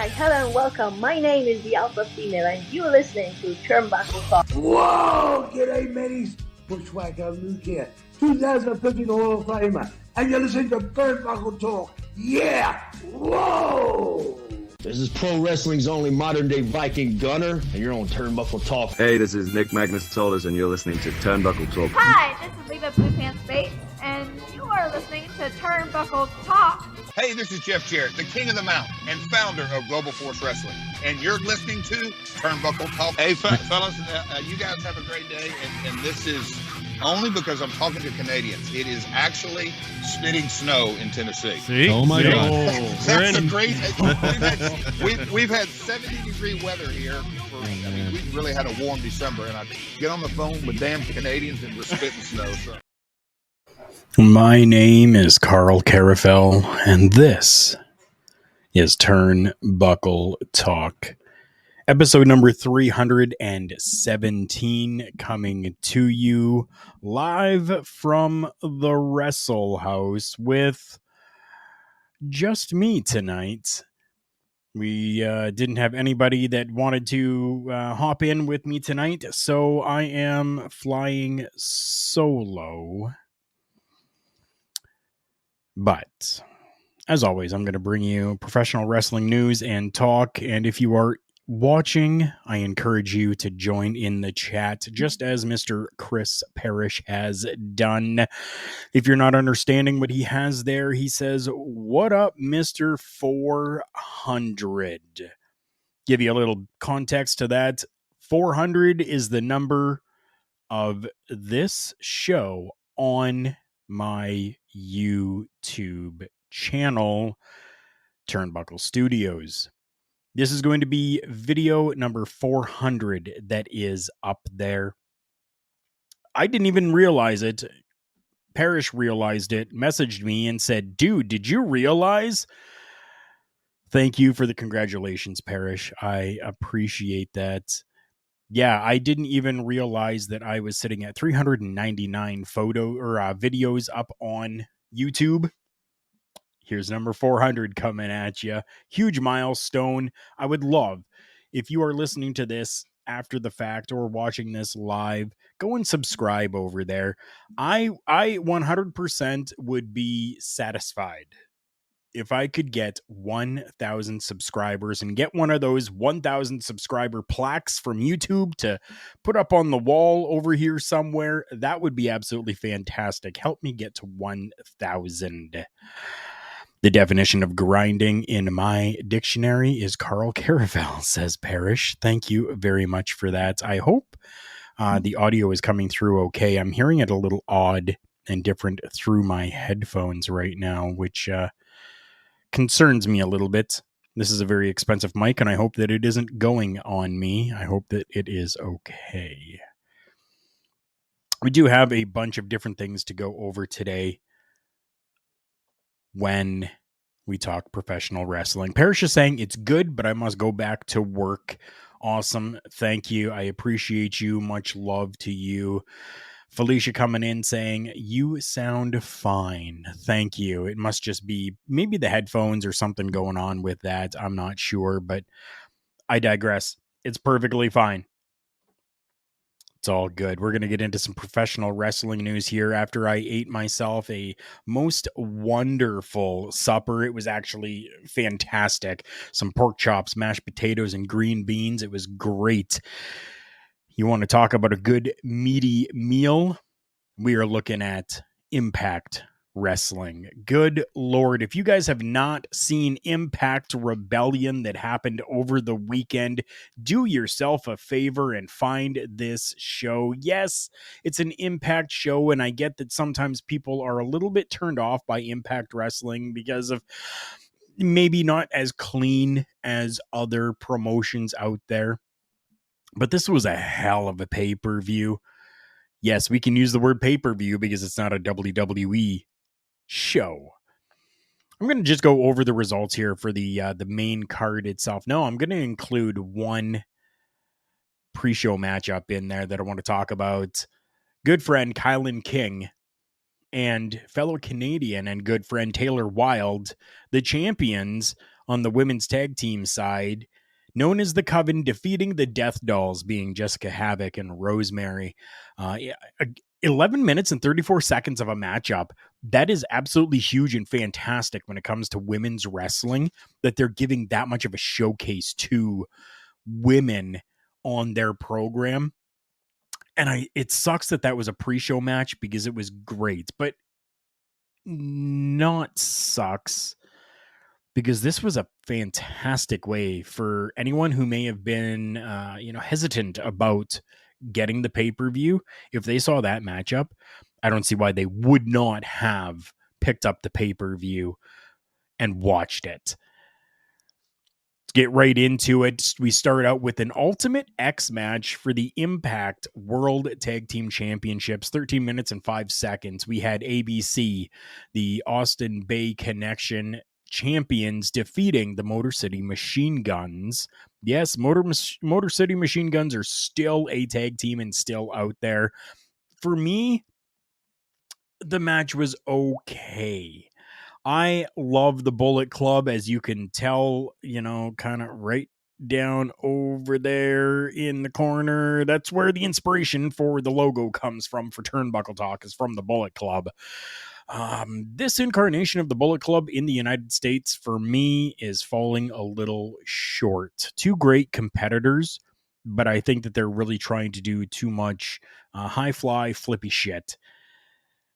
Hi, hello and welcome. My name is the Alpha Female and you're listening to Turnbuckle Talk. Whoa! G'day, mateys. Bushwhacker Luke here, 2015 Hall of Famer, and you're listening to Turnbuckle Talk. Yeah! Whoa! This is pro wrestling's only modern-day Viking Gunner, and you're on Turnbuckle Talk. Hey, this is Nick Magnus Solis, and you're listening to Turnbuckle Talk. Hi, this is Leva Blue Pants Bates, and you are listening to Turnbuckle Talk. Hey, this is Jeff Jarrett, the king of the mountain and founder of Global Force Wrestling, and you're listening to Turnbuckle Talk. Hey, fellas, you guys have a great day, and this is only because I'm talking to Canadians. It is actually spitting snow in Tennessee. See? Oh my God! That's a great. We've had 70-degree weather here. We really had a warm December, and I get on the phone with damn Canadians and we're spitting snow. So. My name is Karl Karufel, and this is Turnbuckle Talk. Episode number 317 coming to you live from the Wrestle House with just me tonight. We didn't have anybody that wanted to hop in with me tonight, so I am flying solo. But as always, I'm going to bring you professional wrestling news and talk. And if you are watching, I encourage you to join in the chat, just as Mr. Chris Parrish has done. If you're not understanding what he has there, he says, "What up, Mr. 400?" Give you a little context to that. 400 is the number of this show on my YouTube channel, Turnbuckle Studios. This is going to be video number 400 that is up there. I didn't even realize it. Parrish realized it, messaged me and said, "Dude, did you realize?" Thank you for the congratulations, Parrish. I appreciate that. Yeah, I didn't even realize that I was sitting at 399 videos up on YouTube. Here's number 400 coming at you. Huge milestone. I would love, if you are listening to this after the fact or watching this live, go and subscribe over there. I 100% would be satisfied if I could get 1,000 subscribers and get one of those 1,000 subscriber plaques from YouTube to put up on the wall over here somewhere. That would be absolutely fantastic. Help me get to 1,000. The definition of grinding in my dictionary is Karl Karufel, says Parrish. Thank you very much for that. I hope the audio is coming through okay. I'm hearing it a little odd and different through my headphones right now, which concerns me a little bit. This is a very expensive mic, and I hope that it isn't going on me. I hope that it is okay. We do have a bunch of different things to go over today when we talk professional wrestling. Parrish is saying it's good, but I must go back to work. Awesome. Thank you. I appreciate you. Much love to you. Felicia coming in saying, "You sound fine." Thank you. It must just be maybe the headphones or something going on with that. I'm not sure, but I digress. It's perfectly fine. It's all good. We're going to get into some professional wrestling news here after I ate myself a most wonderful supper. It was actually fantastic. Some pork chops, mashed potatoes, and green beans. It was great. You want to talk about a good meaty meal? We are looking at Impact Wrestling. Good Lord, if you guys have not seen Impact Rebellion that happened over the weekend, do yourself a favor and find this show. Yes, it's an Impact show, and I get that sometimes people are a little bit turned off by Impact Wrestling because of maybe not as clean as other promotions out there. But this was a hell of a pay-per-view. Yes, we can use the word pay-per-view because it's not a WWE show. I'm going to just go over the results here for the main card itself. No, I'm going to include one pre-show matchup in there that I want to talk about. Good friend Kylan King and fellow Canadian and good friend Taylor Wilde, the champions on the women's tag team side, known as the Coven, defeating the Death Dolls, being Jessica Havoc and Rosemary. 11 minutes and 34 seconds of a matchup. That is absolutely huge and fantastic when it comes to women's wrestling, that they're giving that much of a showcase to women on their program. And it sucks that was a pre-show match because it was great, but not sucks because this was a fantastic way for anyone who may have been, hesitant about getting the pay-per-view. If they saw that matchup, I don't see why they would not have picked up the pay-per-view and watched it. Let's get right into it. We start out with an Ultimate X match for the Impact World Tag Team Championships, 13 minutes and 5 seconds. We had ABC, the Austin Bay Connection champions, defeating the Motor City Machine Guns. Yes, Motor City Machine Guns are still a tag team and still out there. For me, the match was okay. I love the Bullet Club, as you can tell, kind of right down over there in the corner. That's where the inspiration for the logo comes from for Turnbuckle Talk, is from the Bullet Club. This incarnation of the Bullet Club in the United States, for me, is falling a little short. Two great competitors, but I think that they're really trying to do too much high fly, flippy shit,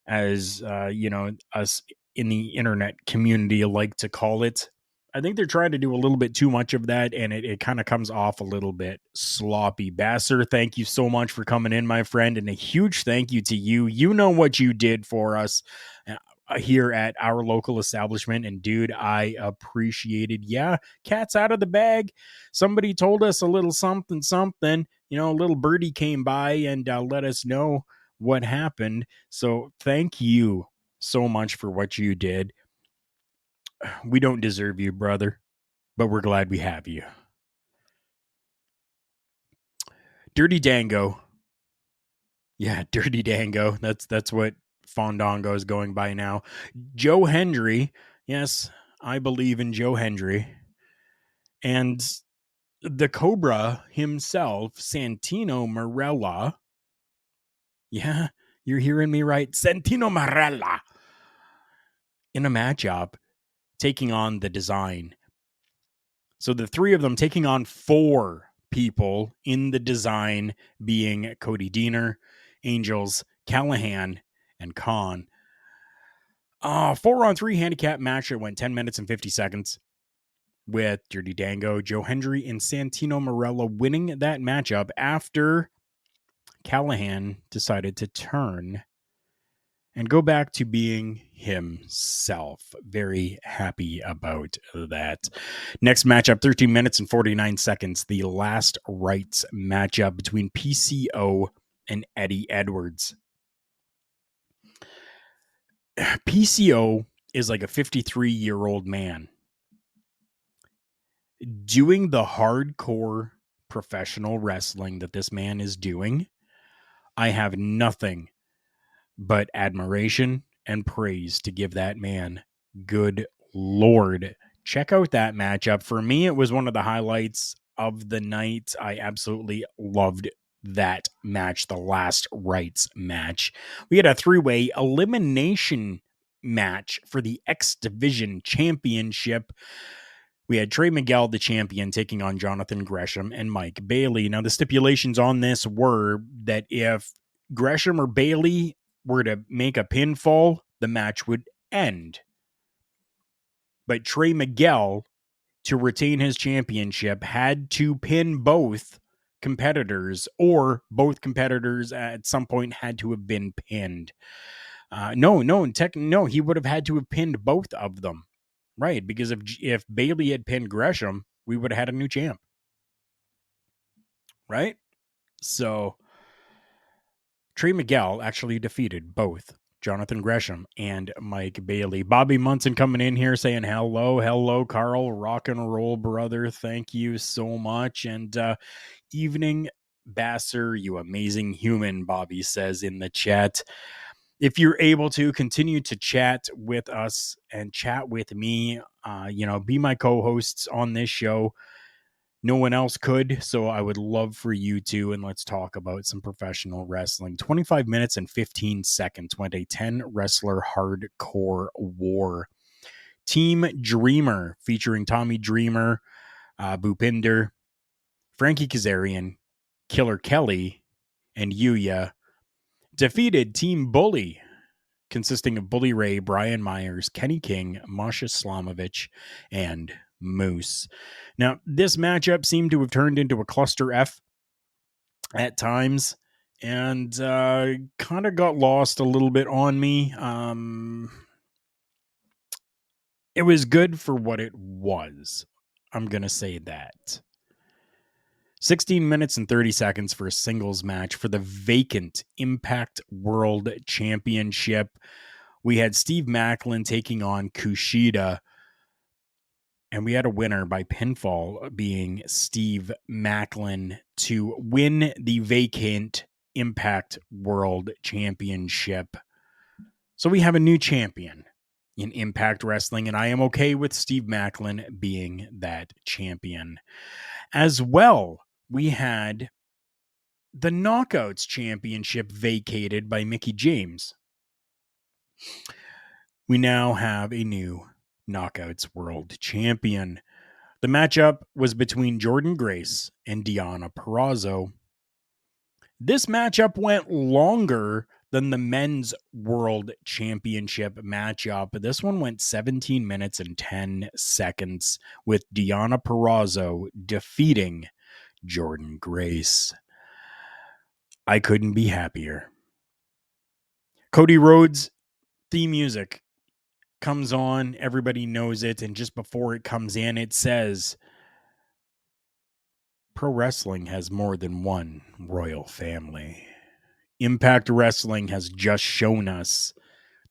as us in the internet community like to call it. I think they're trying to do a little bit too much of that, and it kind of comes off a little bit sloppy. Basser, thank you so much for coming in, my friend, and a huge thank you to you. You know what you did for us here at our local establishment, and dude, I appreciated. Yeah, cat's out of the bag. Somebody told us a little something, a little birdie came by and let us know what happened. So thank you so much for what you did. We don't deserve you, brother, but we're glad we have you. Dirty Dango. Yeah, Dirty Dango. That's what Fandango is going by now. Joe Hendry. Yes, I believe in Joe Hendry. And the Cobra himself, Santino Marella. Yeah, you're hearing me right. Santino Marella. In a matchup, taking on the Design. So the three of them taking on four people in the Design, being Cody Deaner, Angels, Callahan, and Khan. 4-on-3 handicap match that went 10 minutes and 50 seconds with Dirty Dango, Joe Hendry, and Santino Marella winning that matchup after Callahan decided to turn and go back to being himself. Very happy about that. Next matchup, 13 minutes and 49 seconds. The Last Rites matchup between PCO and Eddie Edwards. PCO is like a 53-year-old man doing the hardcore professional wrestling that this man is doing. I have nothing but admiration and praise to give that man. Good Lord. Check out that matchup. For me, it was one of the highlights of the night. I absolutely loved that match, the Last Rites match. We had a three-way elimination match for the X Division Championship. We had Trey Miguel, the champion, taking on Jonathan Gresham and Mike Bailey. Now, the stipulations on this were that if Gresham or Bailey were to make a pinfall, the match would end. But Trey Miguel, to retain his championship, had to pin both competitors, or both competitors at some point had to have been pinned. No, he would have had to have pinned both of them. Right, because if Bailey had pinned Gresham, we would have had a new champ. Right? So Trey Miguel actually defeated both Jonathan Gresham and Mike Bailey. Bobby Munson coming in here saying, hello, Karl, rock and roll, brother. Thank you so much. And evening, Basser, you amazing human, Bobby says in the chat. if you're able to continue to chat with us and chat with me, be my co-hosts on this show. No one else could, so I would love for you to, and let's talk about some professional wrestling. 25 minutes and 15 seconds went a 10 wrestler hardcore war. Team Dreamer, featuring Tommy Dreamer, Bhupinder, Frankie Kazarian, Killer Kelly, and Yuya, defeated Team Bully, consisting of Bully Ray, Brian Myers, Kenny King, Masha Slamovich, and Moose. Now, this matchup seemed to have turned into a cluster F at times, and kind of got lost a little bit on me. It was good for what it was. I'm going to say that. 16 minutes and 30 seconds for a singles match for the vacant Impact World Championship. We had Steve Macklin taking on Kushida, and we had a winner by pinfall, being Steve Macklin, to win the vacant Impact World Championship. So we have a new champion in Impact Wrestling, and I am okay with Steve Macklin being that champion. As well, we had the Knockouts Championship vacated by Mickie James. We now have a new Knockouts World Champion. The matchup was between Jordynne Grace and Deonna Purrazzo. This matchup went longer than the Men's World Championship matchup. This one went 17 minutes and 10 seconds, with Deonna Purrazzo defeating Jordynne Grace. I couldn't be happier. Cody Rhodes' theme music comes on, everybody knows it, and just before it comes in, it says, pro wrestling has more than one royal family. Impact Wrestling has just shown us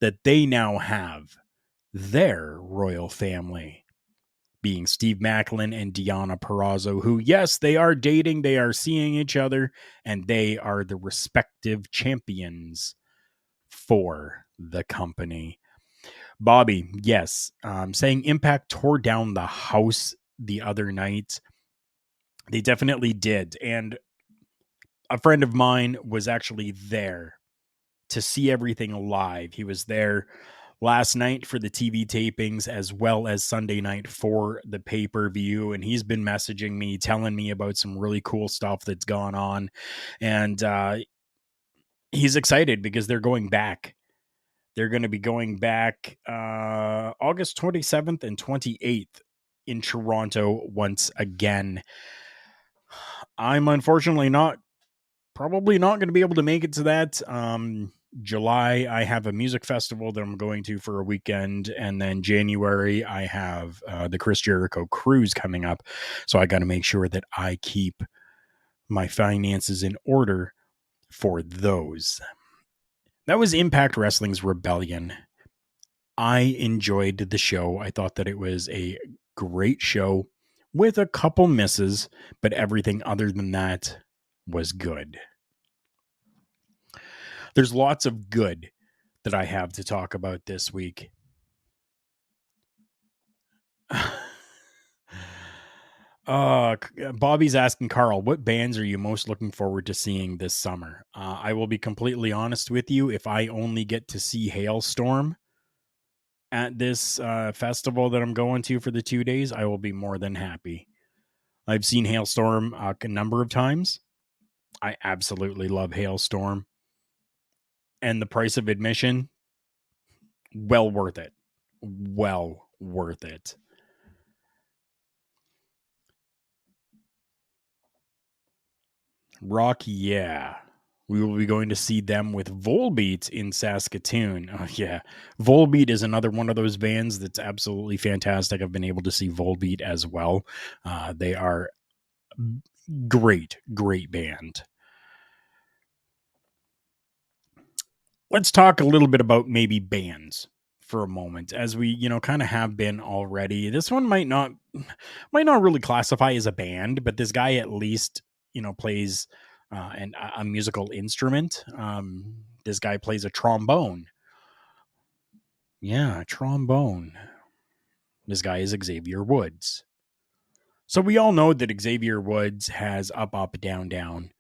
that they now have their royal family, being Steve Macklin and Deonna Purrazzo, who, yes, they are dating, they are seeing each other, and they are the respective champions for the company. Bobby, yes, saying Impact tore down the house the other night. They definitely did. And a friend of mine was actually there to see everything live. He was there last night for the TV tapings, as well as Sunday night for the pay-per-view. And he's been messaging me, telling me about some really cool stuff that's gone on. And he's excited because they're going back. They're going to be going back August 27th and 28th in Toronto once again. I'm unfortunately probably not going to be able to make it to that. July, I have a music festival that I'm going to for a weekend. And then January, I have the Chris Jericho cruise coming up. So I got to make sure that I keep my finances in order for those. That was Impact Wrestling's Rebellion. I enjoyed the show. I thought that it was a great show with a couple misses, but everything other than that was good. There's lots of good that I have to talk about this week. Bobby's asking Karl, what bands are you most looking forward to seeing this summer? I will be completely honest with you. If I only get to see Hailstorm at this festival that I'm going to for the 2 days, I will be more than happy. I've seen Hailstorm a number of times. I absolutely love Hailstorm. And the price of admission, well worth it. Well worth it. Rock, yeah. We will be going to see them with Volbeat in Saskatoon. Oh, yeah. Volbeat is another one of those bands that's absolutely fantastic. I've been able to see Volbeat as well. They are great band. Let's talk a little bit about maybe bands for a moment, as we, kind of have been already. This one might not really classify as a band, but this guy at least, plays a musical instrument. This guy plays a trombone. Yeah, trombone. This guy is Xavier Woods. So we all know that Xavier Woods has Up, Up, Down, Down,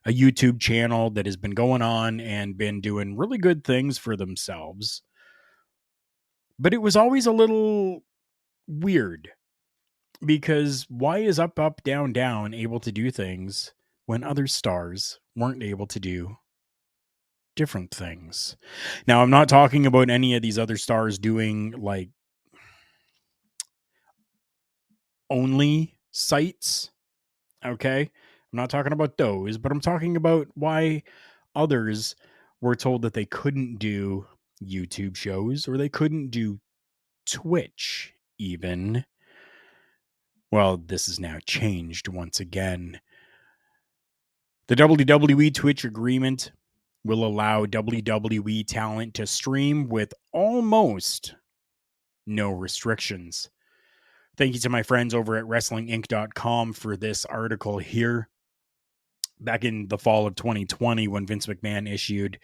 a YouTube channel that has been going on and been doing really good things for themselves. But it was always a little weird because why is Up, Up, Down, Down able to do things when other stars weren't able to do different things? Now, I'm not talking about any of these other stars doing like only sites. Okay. I'm not talking about those, but I'm talking about why others were told that they couldn't do YouTube shows or they couldn't do Twitch even. Well, this is now changed once again. The WWE Twitch agreement will allow WWE talent to stream with almost no restrictions. Thank you to my friends over at WrestlingInc.com for this article here. Back in the fall of 2020, when Vince McMahon issued,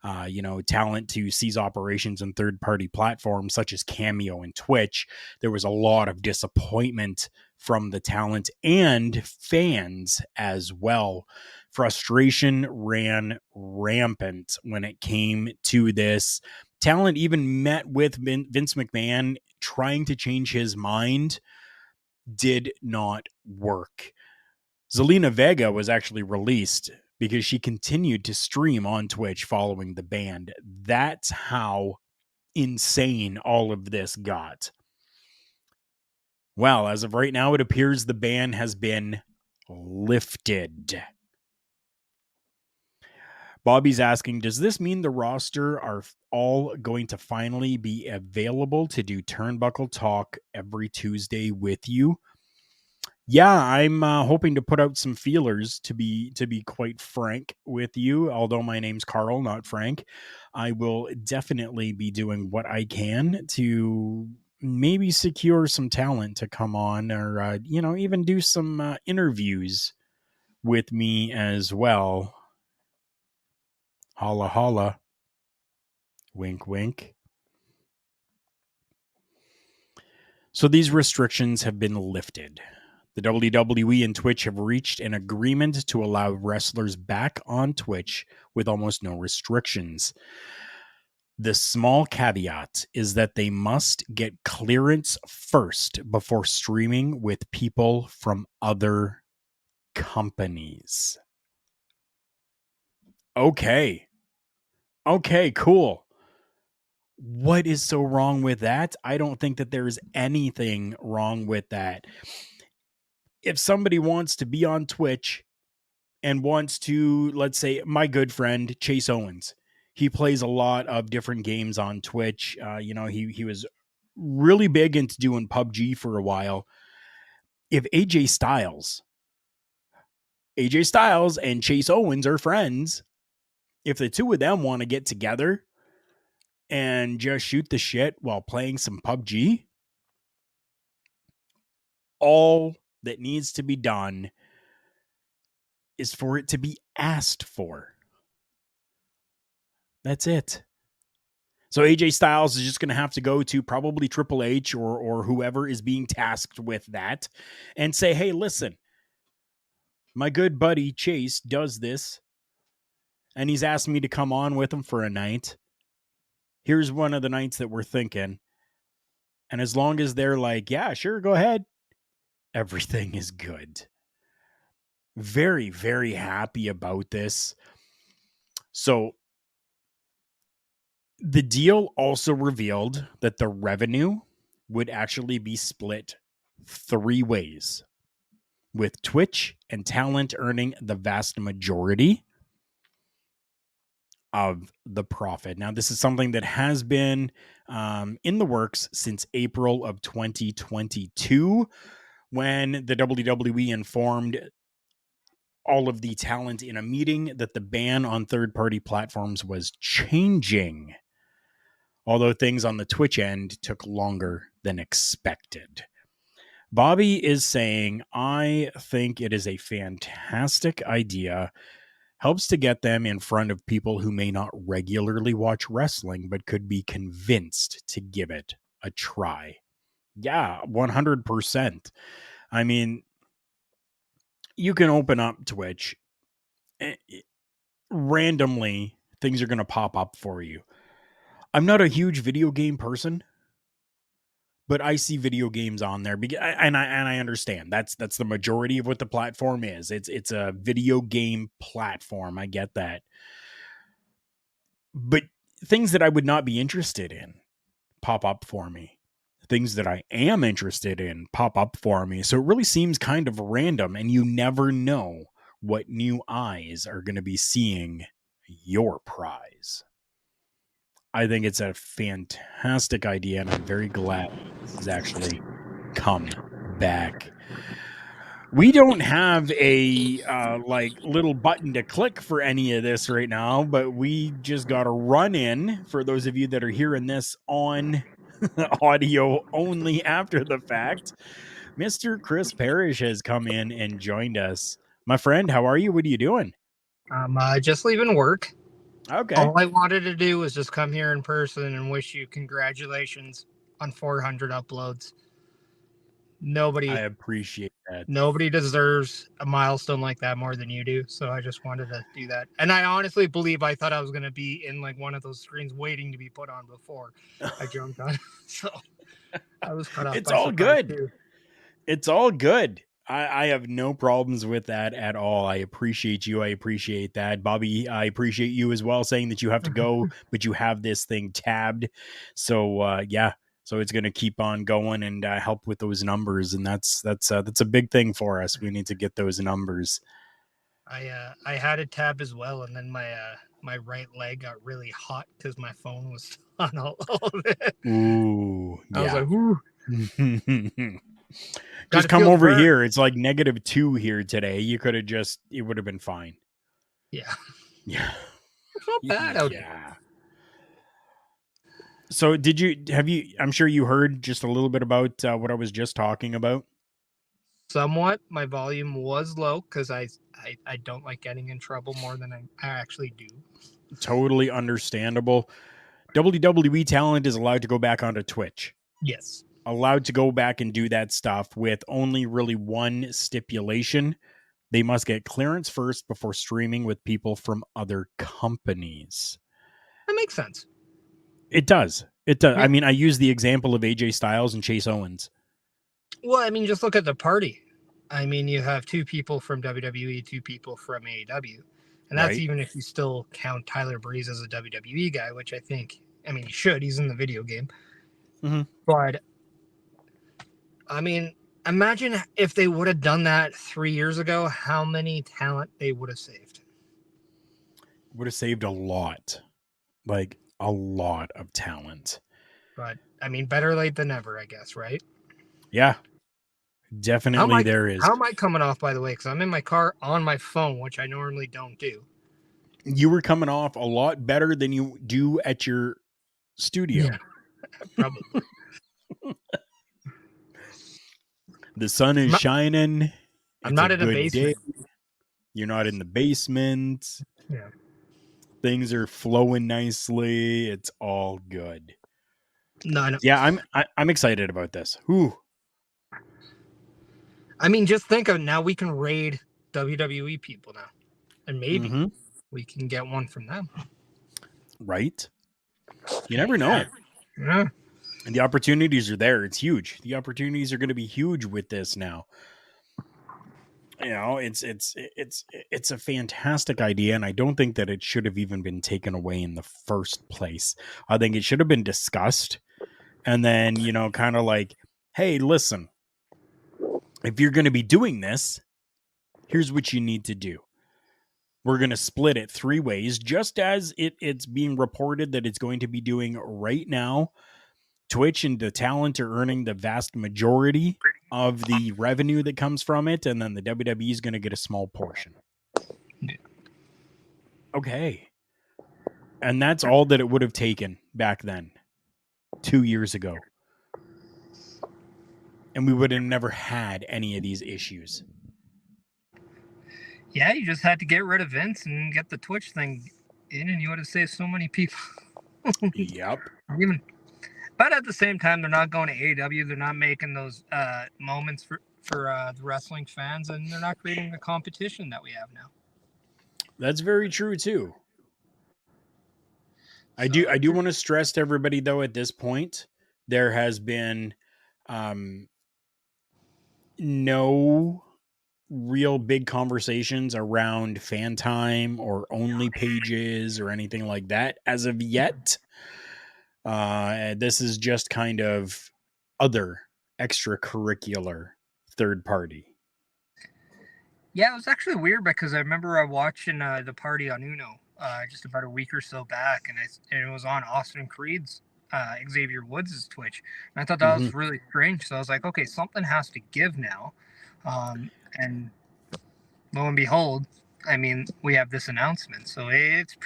talent to cease operations on third-party platforms such as Cameo and Twitch, there was a lot of disappointment from the talent and fans as well. Frustration ran rampant when it came to this. Talent even met with Vince McMahon trying to change his mind. Did not work. Zelina Vega was actually released because she continued to stream on Twitch following the ban. That's how insane all of this got. Well, as of right now, it appears the ban has been lifted. Bobby's asking, does this mean the roster are all going to finally be available to do Turnbuckle Talk every Tuesday with you? Yeah, I'm hoping to put out some feelers, to be quite frank with you. Although my name's Karl, not Frank, I will definitely be doing what I can to maybe secure some talent to come on, or even do some interviews with me as well. Holla holla, wink wink. So these restrictions have been lifted. The WWE and Twitch have reached an agreement to allow wrestlers back on Twitch with almost no restrictions. The small caveat is that they must get clearance first before streaming with people from other companies. Okay, cool. What is so wrong with that? I don't think that there's anything wrong with that. If somebody wants to be on Twitch and wants to, let's say, my good friend Chase Owens, he plays a lot of different games on Twitch. He was really big into doing PUBG for a while. If AJ Styles and Chase Owens are friends, if the two of them want to get together and just shoot the shit while playing some PUBG, all that needs to be done is for it to be asked for. That's it. So AJ Styles is just going to have to go to probably Triple H or whoever is being tasked with that and say, hey, listen, my good buddy Chase does this and he's asked me to come on with him for a night. Here's one of the nights that we're thinking. And as long as they're like, yeah, sure, go ahead, everything is good. Very, very happy about this. So the deal also revealed that the revenue would actually be split 3 ways, with Twitch and talent earning the vast majority of the profit. Now, this is something that has been in the works since April of 2022, when the WWE informed all of the talent in a meeting that the ban on third-party platforms was changing, although things on the Twitch end took longer than expected. Bobby is saying, I think it is a fantastic idea. helps to get them in front of people who may not regularly watch wrestling, but could be convinced to give it a try. Yeah, 100%. I mean, you can open up Twitch. Randomly, things are going to pop up for you. I'm not a huge video game person, but I see video games on there, and I understand that's the majority of what the platform is. It's a video game platform. I get that, but things that I would not be interested in pop up for me. Things that I am interested in pop up for me. So it really seems kind of random, and you never know what new eyes are going to be seeing your prize. I think it's a fantastic idea, and I'm very glad this has actually come back. We don't have a like little button to click for any of this right now, but we just got to run in for those of you that are hearing this on audio only after the fact. Mr. Chris Parrish has come in and joined us. My friend, how are you? What are you doing? I'm just leaving work. Okay. All I wanted to do was just come here in person and wish you congratulations on 400 uploads. I appreciate that. Nobody deserves a milestone like that more than you do. So I just wanted to do that. And I honestly believe I thought I was going to be in like one of those screens waiting to be put on before I jumped on. So I was cut off. It's all good. Too. It's all good. I have no problems with that at all. I appreciate you. I appreciate that. Bobby, I appreciate you as well, saying that you have to go, but you have this thing tabbed. So, yeah. So it's going to keep on going and help with those numbers. And that's a big thing for us. We need to get those numbers. I had it tabbed as well. And then my right leg got really hot because my phone was on all of it. Ooh. Yeah. I was like, ooh. Just come over here. It's like -2 here today. You could have it would have been fine. Yeah. Yeah. It's not bad out here. Yeah. So I'm sure you heard just a little bit about what I was just talking about. Somewhat. My volume was low because I don't like getting in trouble more than I actually do. Totally understandable. WWE talent is allowed to go back onto Twitch. Yes. Allowed to go back and do that stuff with only really one stipulation. They must get clearance first before streaming with people from other companies. That makes sense. It does. It does. I mean, I use the example of AJ Styles and Chase Owens. Well, I mean, just look at the party. I mean, you have 2 people from WWE, 2 people from AEW. And that's even if you still count Tyler Breeze as a WWE guy, which I mean, he should. He's in the video game. Mm-hmm. But I mean, imagine if they would have done that 3 years ago, how many talent they would have saved. Would have saved a lot. Like, a lot of talent. But, I mean, better late than never, I guess, right? Yeah. Definitely there is. How am I coming off, by the way? Because I'm in my car on my phone, which I normally don't do. You were coming off a lot better than you do at your studio. Yeah, probably. The sun is shining. I'm not in a basement. Day. You're not in the basement. Yeah. Things are flowing nicely. It's all good. No. Yeah, I'm excited about this. Whew. I mean, just think of now we can raid WWE people now. And maybe we can get one from them. Right? You never know. Yeah. And the opportunities are there. It's huge. The opportunities are going to be huge with this now. You know, it's a fantastic idea, and I don't think that it should have even been taken away in the first place. I think it should have been discussed, and then, you know, kind of like, hey, listen, if you're going to be doing this, here's what you need to do. We're going to split it 3 ways, just as it's being reported that it's going to be doing right now. Twitch and the talent are earning the vast majority of the revenue that comes from it, and then the WWE is going to get a small portion. Okay. And that's all that it would have taken back then, 2 years ago. And we would have never had any of these issues. Yeah, you just had to get rid of Vince and get the Twitch thing in, and you would have saved so many people. Yep. Even, but at the same time, they're not going to AEW. They're not making those moments for the wrestling fans, and they're not creating the competition that we have now. That's very true too. I So, do want to stress to everybody though, at this point, there has been no real big conversations around fan time or only pages or anything like that as of yet. This is just kind of other extracurricular third party. yeah, it was actually weird because I remember watching the party on Uno just about a week or so back, and it was on Austin Creed's Xavier Woods' Twitch. And I thought that was really strange. So I was like, okay, something has to give now. And lo and behold, I mean, we have this announcement. So it's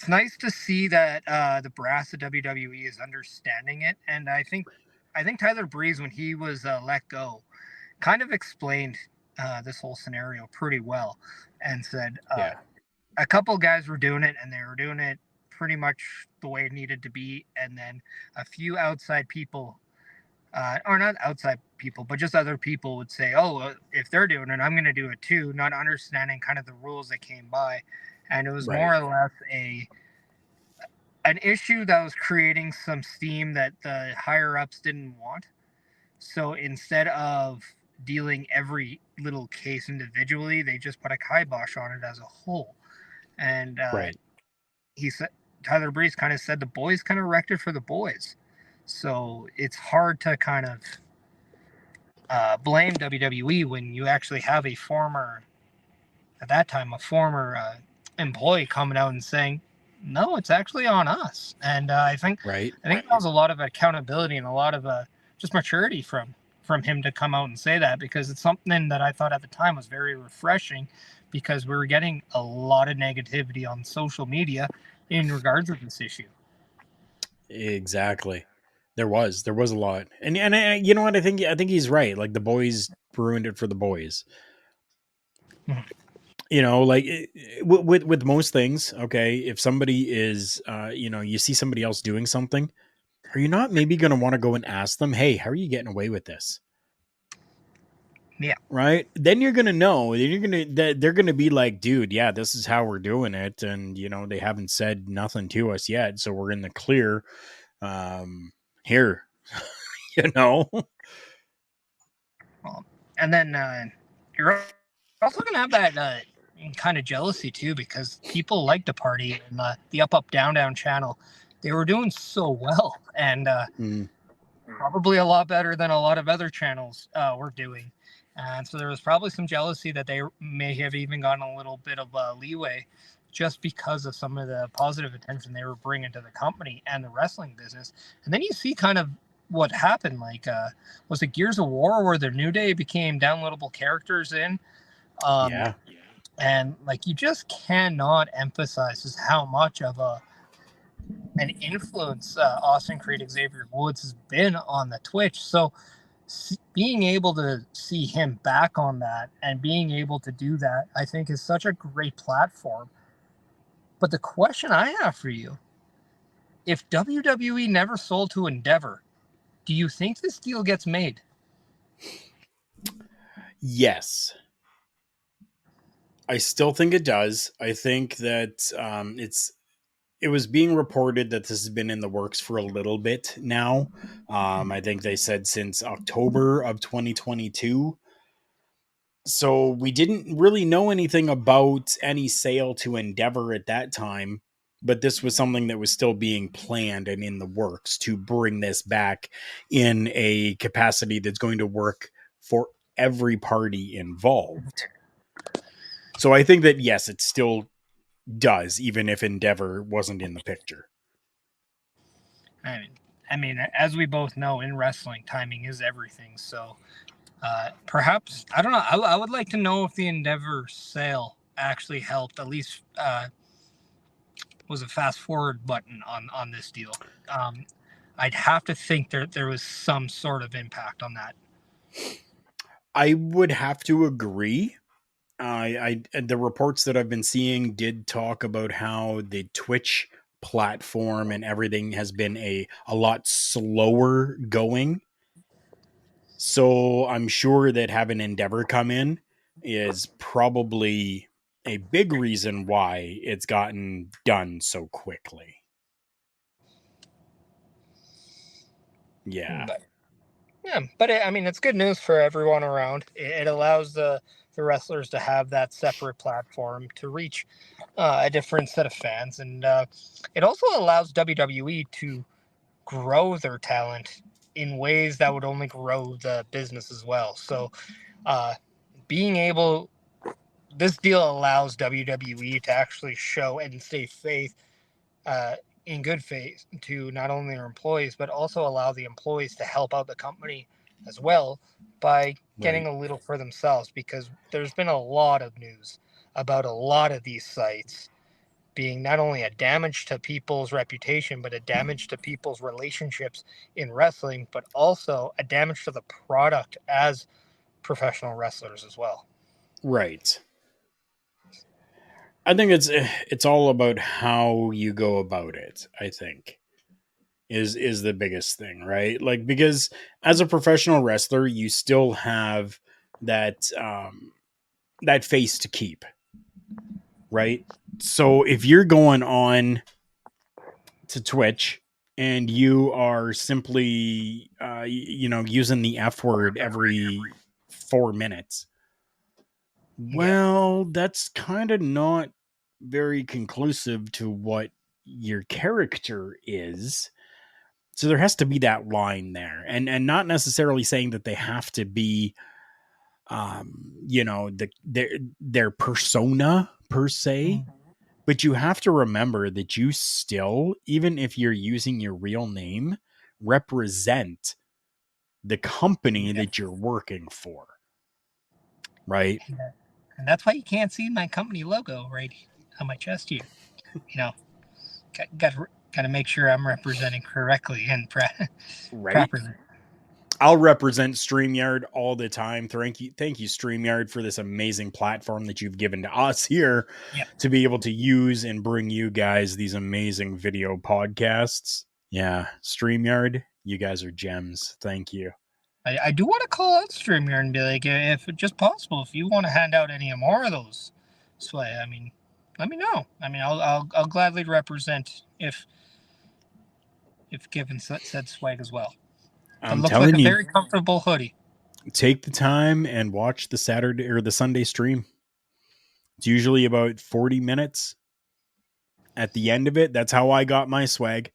nice to see that the brass of WWE is understanding it. And I think Tyler Breeze, when he was let go, kind of explained this whole scenario pretty well, and said a couple guys were doing it, and they were doing it pretty much the way it needed to be, and then a few outside people, or not outside people, but just other people would say, "Oh, if they're doing it, I'm going to do it too," not understanding kind of the rules that came by, and it was more or less an issue that was creating some steam that the higher ups didn't want. So instead of dealing every little case individually, they just put a kibosh on it as a whole. And he said, Tyler Breeze kind of said the boys kind of wrecked it for the boys. So it's hard to kind of blame WWE when you actually have a former employee coming out and saying, no, it's actually on us. And I think that was a lot of accountability and a lot of just maturity from him to come out and say that, because it's something that I thought at the time was very refreshing, because we were getting a lot of negativity on social media in regards to this issue. Exactly. There was a lot. And you know what? I think he's right. Like, the boys ruined it for the boys. You know, like with most things, okay, if somebody is, you see somebody else doing something, are you not maybe going to want to go and ask them, hey, how are you getting away with this? Yeah. Right. Then you're going to know, they're going to be like, dude, yeah, this is how we're doing it. And, they haven't said nothing to us yet. So we're in the clear here, And then you're also going to have that kind of jealousy too, because people like the party and the Up Down channel. They were doing so well, and probably a lot better than a lot of other channels were doing. And so there was probably some jealousy that they may have even gotten a little bit of leeway just because of some of the positive attention they were bringing to the company and the wrestling business. And then you see kind of what happened. Like, was it Gears of War where the New Day became downloadable characters in? Yeah. And like, you just cannot emphasize just how much of an influence Austin Creed Xavier Woods has been on the Twitch. So being able to see him back on that and being able to do that, I think, is such a great platform. But the question I have for you, if WWE never sold to Endeavor, do you think this deal gets made? Yes. I still think it does. I think that it was being reported that this has been in the works for a little bit now. I think they said since October of 2022. So we didn't really know anything about any sale to Endeavor at that time, but this was something that was still being planned and in the works to bring this back in a capacity that's going to work for every party involved. So I think that, yes, it still does, even if Endeavor wasn't in the picture. I mean, as we both know, in wrestling, timing is everything. So perhaps, I don't know. I would like to know if the Endeavor sale actually helped, at least was a fast forward button on this deal. I'd have to think there was some sort of impact on that. I would have to agree. The reports that I've been seeing did talk about how the Twitch platform and everything has been a lot slower going. So I'm sure that having Endeavor come in is probably a big reason why it's gotten done so quickly. Yeah. But I mean, it's good news for everyone around. It allows the wrestlers to have that separate platform to reach a different set of fans, and it also allows WWE to grow their talent in ways that would only grow the business as well. So, being able, this deal allows WWE to actually show and stay faith. In good faith to not only their employees, but also allow the employees to help out the company as well by getting a little for themselves, because there's been a lot of news about a lot of these sites being not only a damage to people's reputation, but a damage to people's relationships in wrestling, but also a damage to the product as professional wrestlers as well. Right. I think it's all about how you go about it, I think. Is the biggest thing, right? Like, because as a professional wrestler, you still have that that face to keep, right? So if you're going on to Twitch and you are simply using the F word every 4 minutes, well, that's kind of not very conclusive to what your character is. So there has to be that line there, and not necessarily saying that they have to be their persona per se, but you have to remember that you still, even if you're using your real name, represent the company that you're working for, right? And that's why you can't see my company logo right on my chest here. You know, got to make sure I'm representing correctly and Right. properly. I'll represent StreamYard all the time. Thank you, StreamYard, for this amazing platform that you've given to us here to be able to use and bring you guys these amazing video podcasts. Yeah, StreamYard, you guys are gems. Thank you. I do want to call out StreamYard and be like, if it's just possible, if you want to hand out any more of those swag, I mean, let me know. I mean, I'll gladly represent if given said swag as well. I'm looks telling like a you, very comfortable hoodie. Take the time and watch the Saturday or the Sunday stream. It's usually about 40 minutes. At the end of it, that's how I got my swag.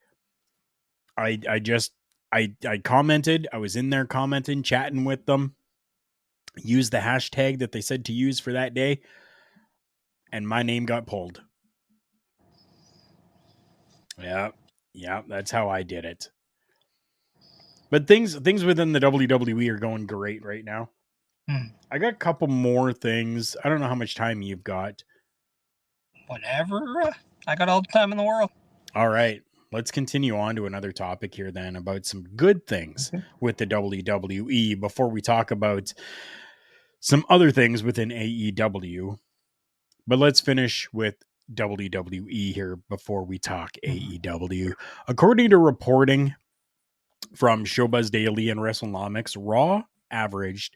I commented. I was in there commenting, chatting with them. Used the hashtag that they said to use for that day, and my name got pulled. Yeah, that's how I did it. But things within the WWE are going great right now. I got a couple more things. I don't know how much time you've got. Whatever. I got all the time in the world. All right. Let's continue on to another topic here then about some good things with the WWE before we talk about some other things within AEW. But let's finish with WWE here before we talk AEW. According to reporting from Showbuzz Daily and WrestleNomics, Raw averaged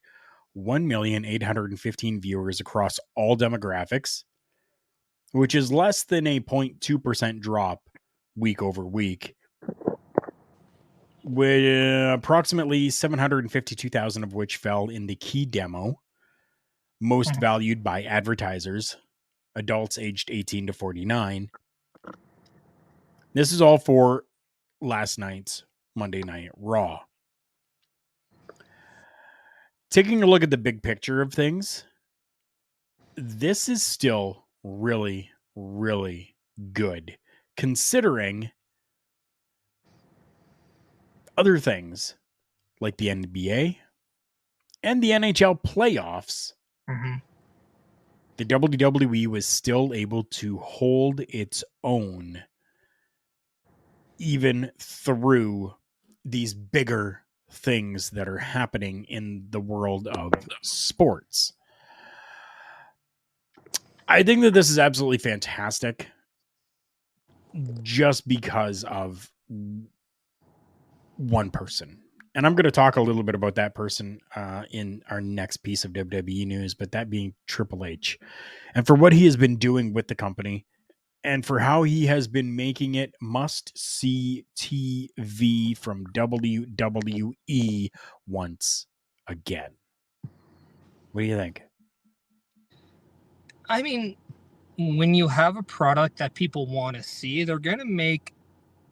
1,815 viewers across all demographics, which is less than a 0.2% drop week over week, with approximately 752,000 of which fell in the key demo, most valued by advertisers, adults aged 18 to 49. This is all for last night's Monday Night Raw. Taking a look at the big picture of things, this is still really, really good, considering other things like the NBA and the NHL playoffs. The WWE was still able to hold its own even through these bigger things that are happening in the world of sports. I think that this is absolutely fantastic just because of one person. And I'm going to talk a little bit about that person in our next piece of WWE news, but that being Triple H. And for what he has been doing with the company and for how he has been making it must-see TV from WWE once again. What do you think? I mean, when you have a product that people want to see, they're going to make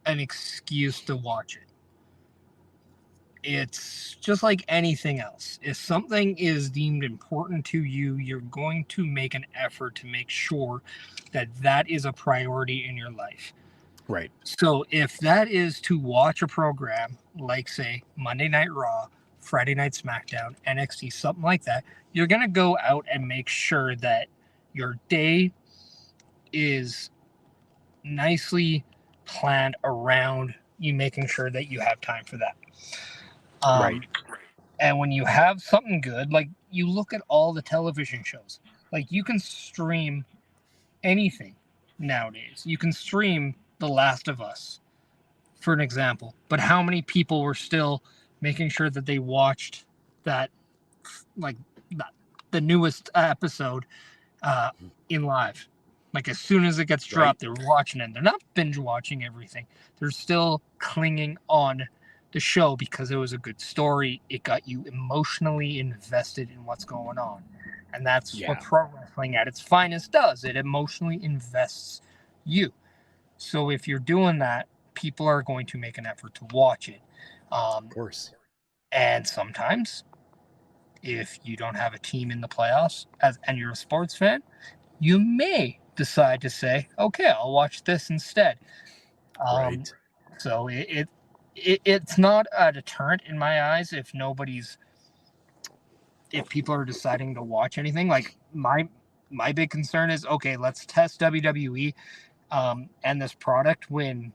an excuse to watch it. It's just like anything else. If something is deemed important to you, you're going to make an effort to make sure that that is a priority in your life. Right. So if that is to watch a program like, say, Monday Night Raw, Friday Night SmackDown, NXT, something like that, you're going to go out and make sure that your day is nicely planned around you making sure that you have time for that. Right. And when you have something good, like you look at all the television shows, like you can stream anything nowadays. You can stream The Last of Us, for an example. But how many people were still making sure that they watched that, like the newest episode in live? Like as soon as it gets dropped, they're watching it. They're not binge watching everything. They're still clinging on the show because it was a good story. It got you emotionally invested in what's going on. And that's what pro wrestling at its finest does. It emotionally invests you. So if you're doing that, people are going to make an effort to watch it. Of course. And sometimes, if you don't have a team in the playoffs and you're a sports fan, you may decide to say, okay, I'll watch this instead. Right. So it's not a deterrent in my eyes if people are deciding to watch anything. Like my big concern is, okay, let's test WWE and this product when,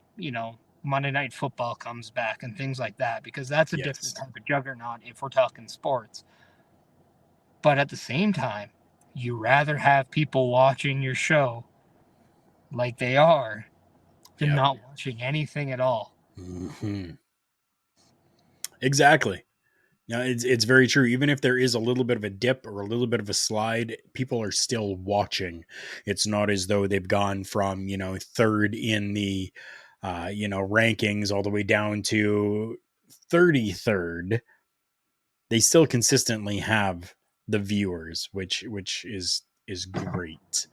Monday Night Football comes back and things like that, because that's a different type of juggernaut if we're talking sports. But at the same time, you rather have people watching your show like they are than not watching anything at all. Mm-hmm. Exactly. Now, it's very true. Even if there is a little bit of a dip or a little bit of a slide, people are still watching. It's not as though they've gone from, third in the, rankings all the way down to 33rd. They still consistently have the viewers, which is great.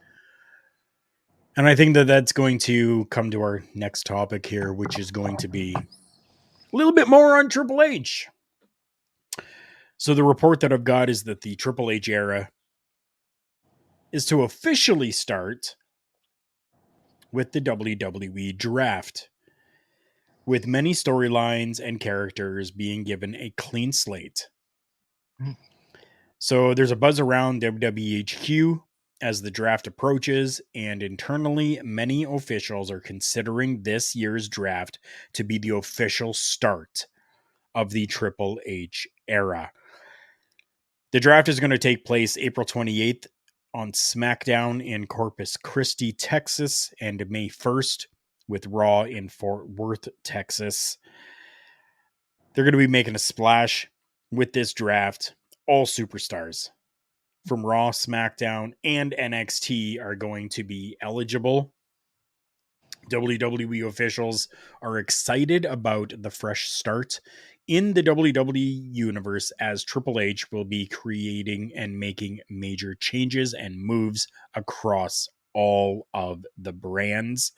And I think that that's going to come to our next topic here, which is going to be a little bit more on Triple H. So the report that I've got is that the Triple H era is to officially start with the WWE draft, with many storylines and characters being given a clean slate. So there's a buzz around WWE HQ as the draft approaches, and internally, many officials are considering this year's draft to be the official start of the Triple H era. The draft is going to take place April 28th on SmackDown in Corpus Christi, Texas, and May 1st with Raw in Fort Worth, Texas. They're going to be making a splash with this draft. All superstars from Raw, SmackDown, and NXT are going to be eligible. WWE officials are excited about the fresh start in the WWE universe, as Triple H will be creating and making major changes and moves across all of the brands.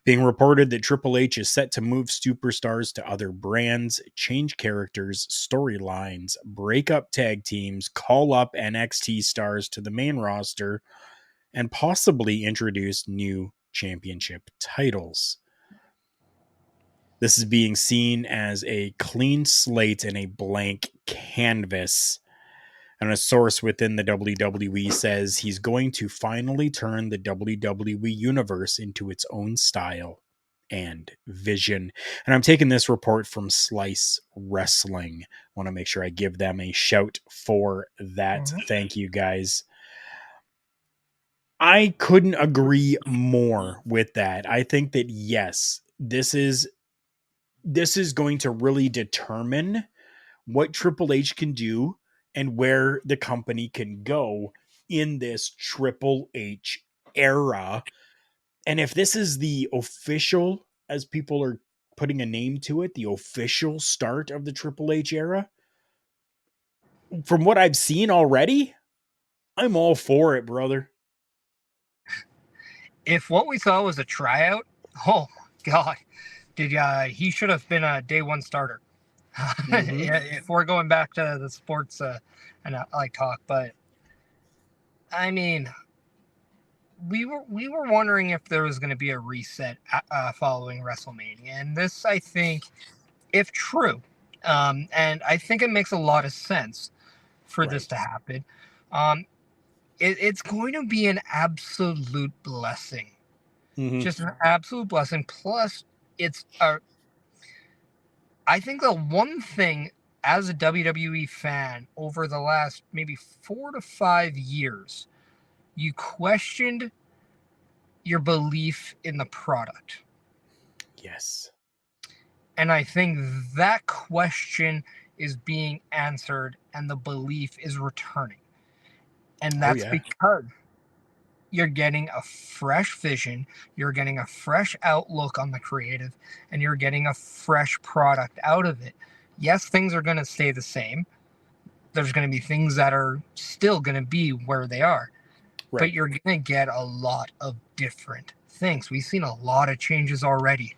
Being reported that Triple H is set to move superstars to other brands, change characters, storylines, break up tag teams, call up NXT stars to the main roster, and possibly introduce new championship titles. This is being seen as a clean slate and a blank canvas. And a source within the WWE says he's going to finally turn the WWE universe into its own style and vision. And I'm taking this report from Slice Wrestling. I want to make sure I give them a shout for that. Thank you, guys. I couldn't agree more with that. I think that yes, this is going to really determine what Triple H can do and where the company can go in this Triple H era. And if this is the official, as people are putting a name to it, the official start of the Triple H era, from what I've seen already, I'm all for it, brother. If what we saw was a tryout, oh God, he should have been a day one starter. If we're going back to the sports and like talk, but I mean, we were wondering if there was going to be a reset following WrestleMania, and this, I think, if true, and I think it makes a lot of sense for this to happen. It's going to be an absolute blessing, just an absolute blessing. Plus, I think the one thing as a WWE fan over the last maybe 4 to 5 years, you questioned your belief in the product. Yes. And I think that question is being answered and the belief is returning. And that's because you're getting a fresh vision, you're getting a fresh outlook on the creative, and you're getting a fresh product out of it. Yes, things are going to stay the same. There's going to be things that are still going to be where they are. Right. But you're going to get a lot of different things. We've seen a lot of changes already.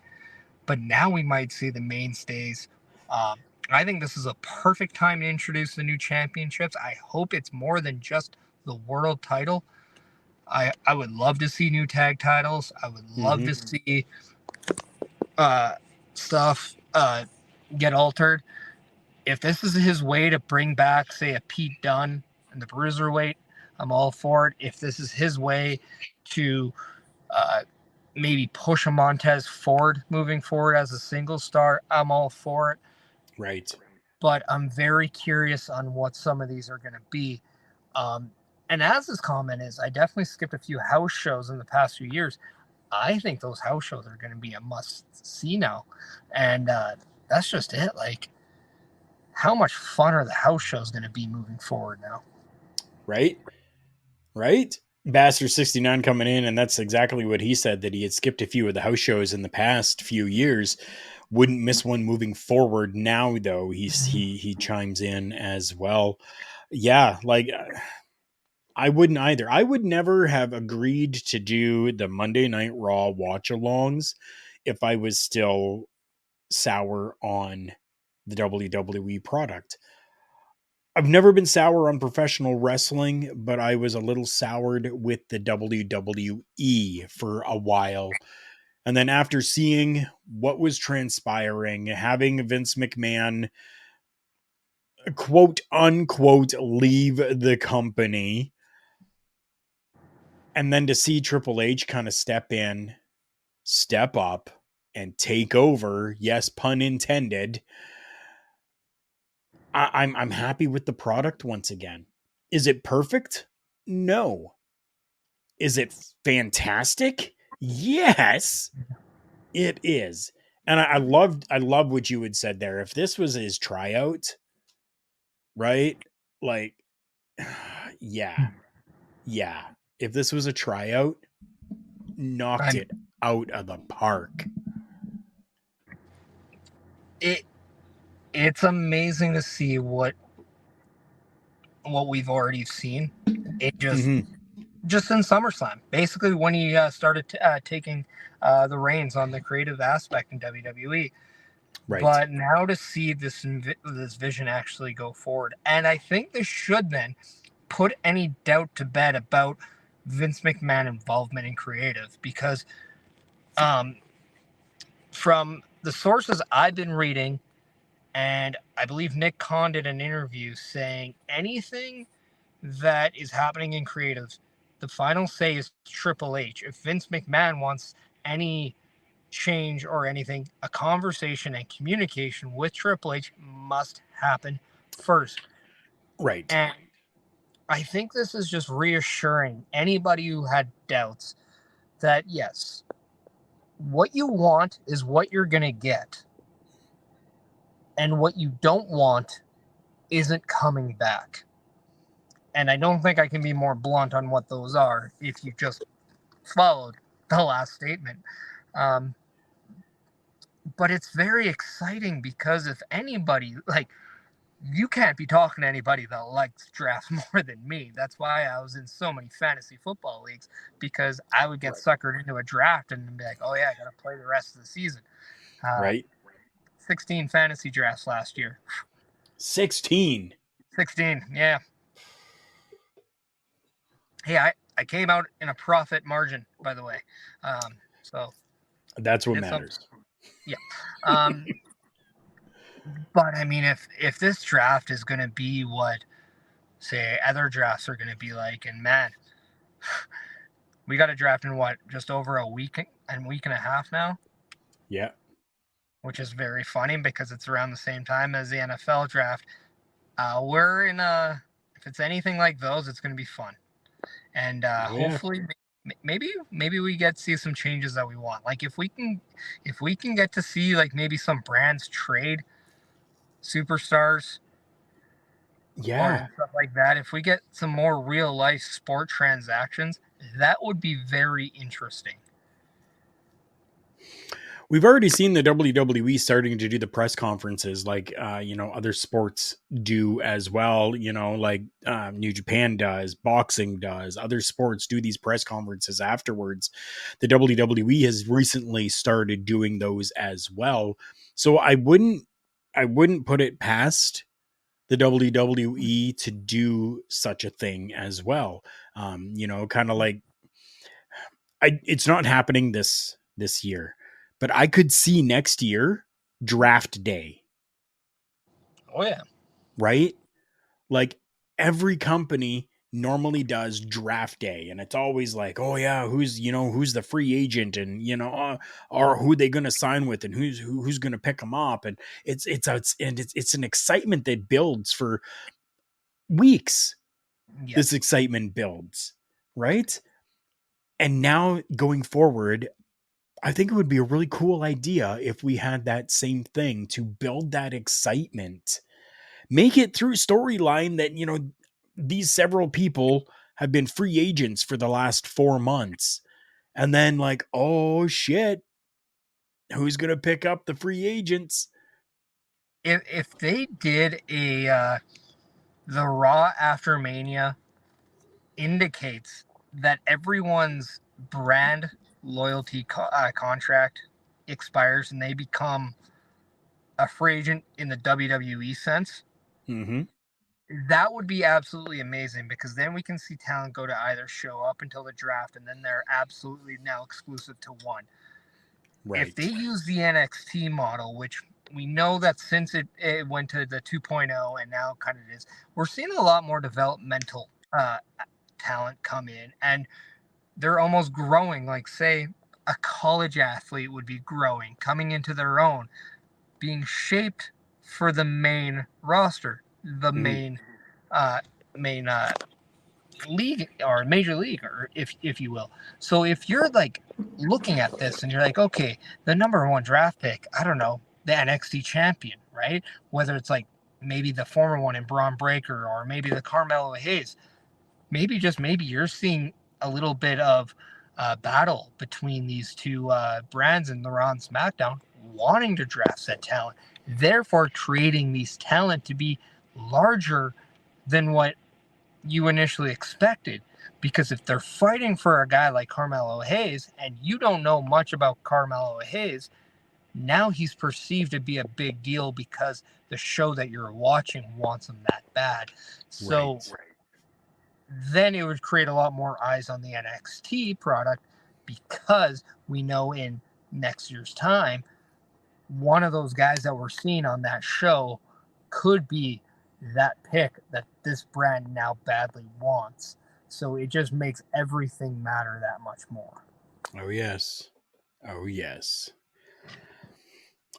But now we might see the mainstays. I think this is a perfect time to introduce the new championships. I hope it's more than just the world title. I would love to see new tag titles. I would love to see stuff get altered. If this is his way to bring back, say, a Pete Dunne and the Bruiserweight, I'm all for it. If this is his way to maybe push a Montez Ford moving forward as a single star, I'm all for it. Right. But I'm very curious on what some of these are going to be. And as this comment is, I definitely skipped a few house shows in the past few years. I think those house shows are going to be a must-see now. And that's just it. Like, how much fun are the house shows going to be moving forward now? Right? Bastard 69 coming in, and that's exactly what he said, that he had skipped a few of the house shows in the past few years. Wouldn't miss one moving forward. Now, though, he chimes in as well. Yeah, like... I wouldn't either. I would never have agreed to do the Monday Night Raw watch-alongs if I was still sour on the WWE product. I've never been sour on professional wrestling, but I was a little soured with the WWE for a while. And then after seeing what was transpiring, having Vince McMahon, quote unquote, leave the company, and then to see Triple H kind of step up, and take over, yes, pun intended, I'm happy with the product once again. Is it perfect? No. Is it fantastic? Yes, it is. And I love what you had said there. If this was his tryout, right? Like, yeah. If this was a tryout, knocked it out of the park. It's amazing to see what we've already seen. It just in SummerSlam, basically when he started taking the reins on the creative aspect in WWE. Right. But now to see this vision actually go forward, and I think this should then put any doubt to bed about Vince McMahon involvement in creative, because from the sources I've been reading, and I believe Nick Khan did an interview saying anything that is happening in creative, the final say is Triple H. If Vince McMahon wants any change or anything, a conversation and communication with Triple H must happen first. Right. And I think this is just reassuring anybody who had doubts that, yes, what you want is what you're going to get. And what you don't want isn't coming back. And I don't think I can be more blunt on what those are if you just followed the last statement. But it's very exciting because if anybody, like, you can't be talking to anybody that likes drafts more than me. That's why I was in so many fantasy football leagues, because I would get suckered into a draft and be like, oh yeah, I got to play the rest of the season. Right. 16 fantasy drafts last year. 16. Yeah. Hey, I came out in a profit margin, by the way. So that's what matters. Yeah. But I mean, if this draft is going to be what, say, other drafts are going to be like, and man, we got a draft in what, just over a week and a half now? Yeah. Which is very funny because it's around the same time as the NFL draft. We're in if it's anything like those, it's going to be fun. And hopefully maybe we get to see some changes that we want. Like if we can get to see like maybe some brands trade superstars, or stuff like that, if we get some more real life sport transactions, that would be very interesting. We've already seen the WWE starting to do the press conferences like, other sports do as well. Like New Japan does, boxing does, other sports do these press conferences afterwards. The WWE has recently started doing those as well. So I wouldn't put it past the WWE to do such a thing as well. Kind of like, it's not happening this year, but I could see next year draft day. Oh yeah. Right? Like every company normally does draft day, and it's always like, oh yeah, who's the free agent, and or who they going to sign with, and who's going to pick them up, and it's an excitement that builds for weeks. Yes. This excitement builds, right? And now going forward, I think it would be a really cool idea if we had that same thing to build that excitement. Make it through storyline that, these several people have been free agents for the last 4 months. And then like, oh shit, who's going to pick up the free agents? If they did the Raw after Mania indicates that everyone's brand loyalty contract expires and they become a free agent in the WWE sense, that would be absolutely amazing, because then we can see talent go to either show up until the draft and then they're absolutely now exclusive to one. Right. If they use the NXT model, which we know that since it went to the 2.0 and now kind of is, we're seeing a lot more developmental talent come in, and they're almost growing. Like, say, a college athlete would be growing, coming into their own, being shaped for the main roster, the main league or major league, or if you will. So if you're like looking at this and you're like, okay, the number one draft pick, I don't know, the NXT champion, right? Whether it's like maybe the former one in Braun Breaker or maybe the Carmelo Hayes, maybe you're seeing a little bit of battle between these two brands in the Raw and SmackDown, wanting to draft said talent, therefore creating these talent to be larger than what you initially expected. Because if they're fighting for a guy like Carmelo Hayes and you don't know much about Carmelo Hayes, now he's perceived to be a big deal because the show that you're watching wants him that bad. So then it would create a lot more eyes on the NXT product, because we know in next year's time, one of those guys that we're seeing on that show could be that pick that this brand now badly wants. So it just makes everything matter that much more. Oh, yes.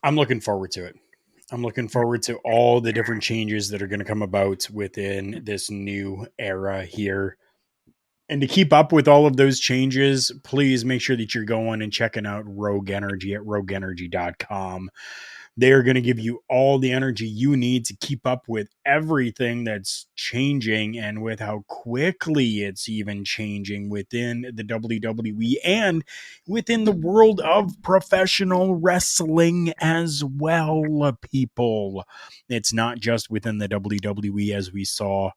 I'm looking forward to it. I'm looking forward to all the different changes that are going to come about within this new era here. And to keep up with all of those changes, please make sure that you're going and checking out Rogue Energy at rogueenergy.com. They are going to give you all the energy you need to keep up with everything that's changing and with how quickly it's even changing within the WWE and within the world of professional wrestling as well, people. It's not just within the WWE, as we saw a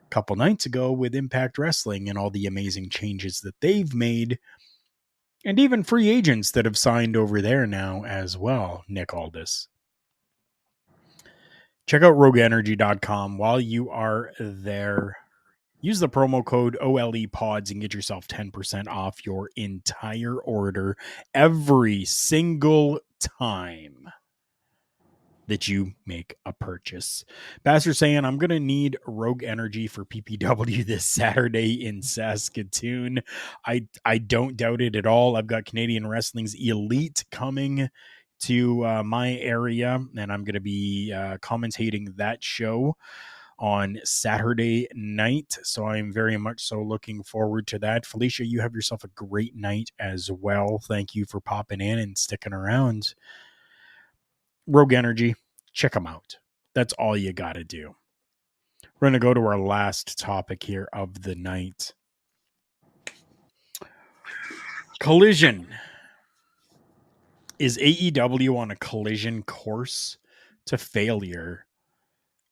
couple nights ago with Impact Wrestling and all the amazing changes that they've made, and even free agents that have signed over there now as well, Nick Aldis. Check out rogueenergy.com while you are there. Use the promo code OLEPODS and get yourself 10% off your entire order every single time that you make a purchase. Pastor saying, I'm going to need Rogue Energy for PPW this Saturday in Saskatoon. I don't doubt it at all. I've got Canadian Wrestling's Elite coming to my area, and I'm going to be commentating that show on Saturday night. So I'm very much so looking forward to that. Felicia, you have yourself a great night as well. Thank you for popping in and sticking around. Rogue Energy, check them out. That's all you got to do. We're going to go to our last topic here of the night. Collision. Is AEW on a collision course to failure?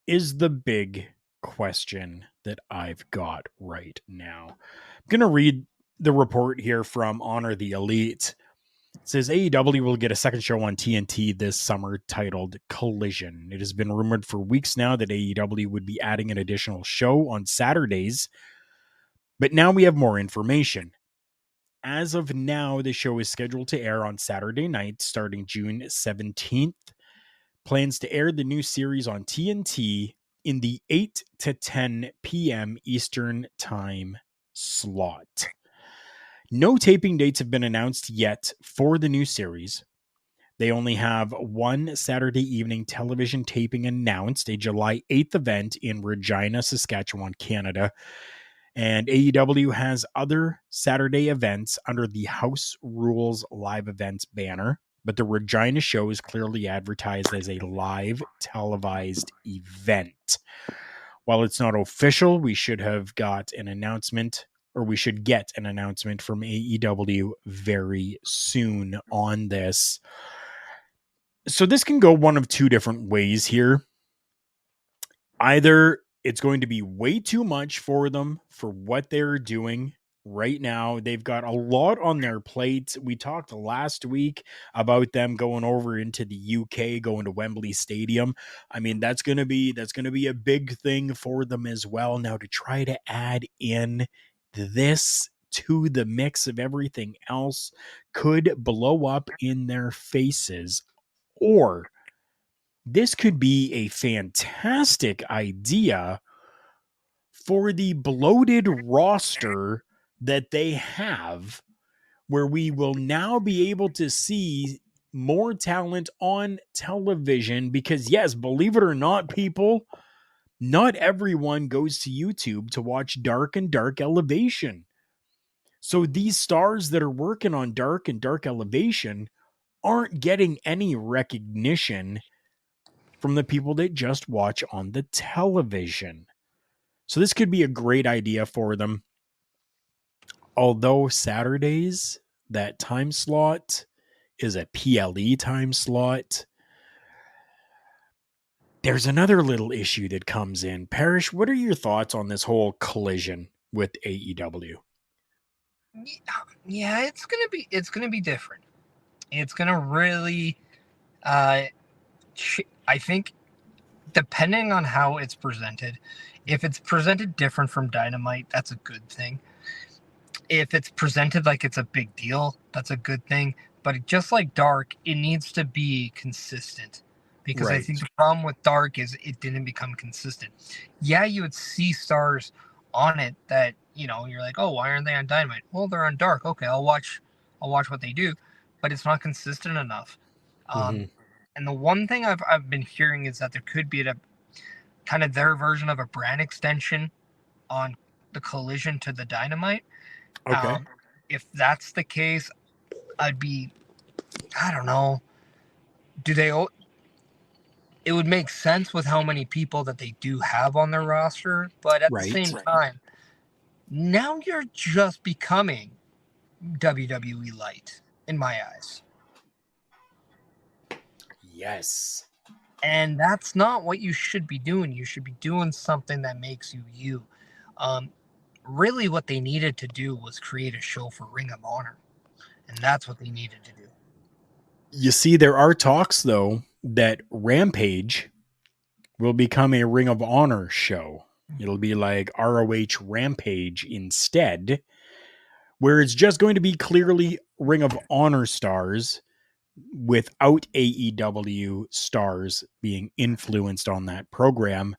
Is the big question that I've got right now. I'm going to read the report here from Honor the Elite. It says AEW will get a second show on TNT this summer titled Collision. It has been rumored for weeks now that AEW would be adding an additional show on Saturdays, but now we have more information. As of now, the show is scheduled to air on Saturday night starting June 17th. Plans to air the new series on TNT in the 8 to 10 p.m. Eastern Time slot. No taping dates have been announced yet for the new series. They only have one Saturday evening television taping announced, a July 8th event in Regina, Saskatchewan, Canada. And AEW has other Saturday events under the House Rules Live Events banner, but the Regina show is clearly advertised as a live televised event. While it's not official, we should have got an announcement, or we should get an announcement from AEW very soon on this. So this can go one of two different ways here. Either it's going to be way too much for them for what they're doing right now. They've got a lot on their plate. We talked last week about them going over into the UK, going to Wembley Stadium. I mean, that's going to be a big thing for them as well. Now, to try to add in this to the mix of everything else could blow up in their faces, or this could be a fantastic idea for the bloated roster that they have, where we will now be able to see more talent on television. Because yes, believe it or not, people, not everyone goes to YouTube to watch Dark and Dark Elevation. So these stars that are working on Dark and Dark Elevation aren't getting any recognition from the people that just watch on the television. So this could be a great idea for them. Although Saturdays, that time slot is a PLE time slot, there's another little issue that comes in. Parrish, what are your thoughts on this whole collision with AEW? Yeah, it's gonna be different. It's gonna really, I think, depending on how it's presented, if it's presented different from Dynamite, that's a good thing. If it's presented like it's a big deal, that's a good thing. But just like Dark, it needs to be consistent. Because I think the problem with Dark is it didn't become consistent. Yeah, you would see stars on it that, you're like, oh, why aren't they on Dynamite? Well, they're on Dark. Okay, I'll watch what they do. But it's not consistent enough. And the one thing I've been hearing is that there could be a kind of their version of a brand extension on the Collision to the Dynamite. Okay. If that's the case, I don't know. It would make sense with how many people that they do have on their roster, but at the same time, now you're just becoming WWE Light in my eyes. Yes. And that's not what you should be doing. You should be doing something that makes you you. Really, what they needed to do was create a show for Ring of Honor. And that's what they needed to do. You see, there are talks, though, that Rampage will become a Ring of Honor show. It'll be like ROH Rampage instead, where it's just going to be clearly Ring of Honor stars without AEW stars being influenced on that program.